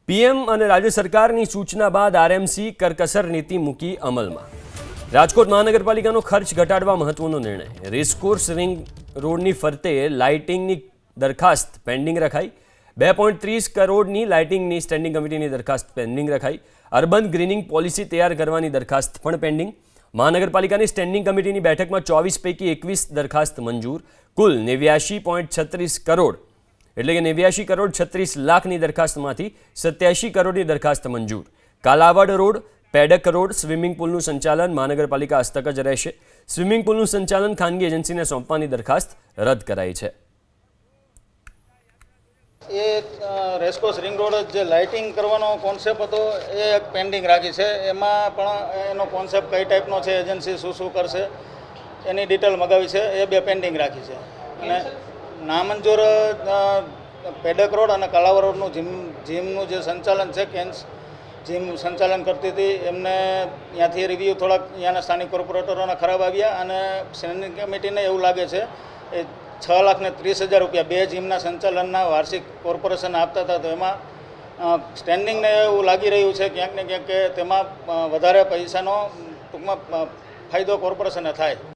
PM અને રાજ્ય સરકારની સૂચના બાદ આરએમસી કરકસર નીતિ મૂકી અમલમાં. રાજકોટ મહાનગરપાલિકાનો ખર્ચ ઘટાડવા મહત્વનો નિર્ણય. રેસકોર્સ રિંગ રોડની ફરતે લાઇટિંગની દરખાસ્ત પેન્ડિંગ રખાઈ. 2.30 કરોડની લાઇટિંગની સ્ટેન્ડિંગ કમિટીની દરખાસ્ત પેન્ડિંગ રખાઈ. અર્બન ગ્રીનિંગ પોલિસી તૈયાર કરવાની દરખાસ્ત પણ પેન્ડિંગ. મહાનગરપાલિકાની સ્ટેન્ડિંગ કમિટીની બેઠકમાં 24 પૈકી 21 દરખાસ્ત મંજૂર. કુલ 89.36 કરોડ એટલે કે 89 કરોડ 36 લાખની દરખાસ્તમાંથી 87 કરોડની દરખાસ્ત મંજૂર. Kalawad road, Pedak road, swimming પુલનું સંચાલન મહાનગરપાલિકા હસ્તક જ રહેશે. સ્વિમિંગ પુલનું સંચાલન ખાનગી એજન્સીને સોંપવાની દરખાસ્ત રદ કરાઈ છે. એ રેસકોર્સ રિંગ રોડ જે લાઇટિંગ કરવાનો કોન્સેપ્ટ હતો એ એક પેન્ડિંગ રાખી છે. એમાં પણ એનો કોન્સેપ્ટ કઈ ટાઈપનો છે, એજન્સી શું કરશે એની ડિટેલ મગાવી છે. એ બે પેન્ડિંગ રાખી છે. અને નામંજૂર પેડક રોડ અને કાલાવડ રોડનું જીમનું જે સંચાલન છે, કેન્સ જીમ સંચાલન કરતી હતી, એમને ત્યાંથી રિવ્યૂ થોડાક ત્યાંના સ્થાનિક કોર્પોરેટરોના ખરાબ આવ્યા અને સ્ટેન્ડિંગ કમિટીને એવું લાગે છે એ 6,30,000 રૂપિયા બે જીમના સંચાલનના વાર્ષિક કોર્પોરેશન આપતા હતા. તો એમાં સ્ટેન્ડિંગને એવું લાગી રહ્યું છે ક્યાંક ને ક્યાંક કે તેમાં વધારે પૈસાનો ટૂંકમાં ફાયદો કોર્પોરેશનને થાય.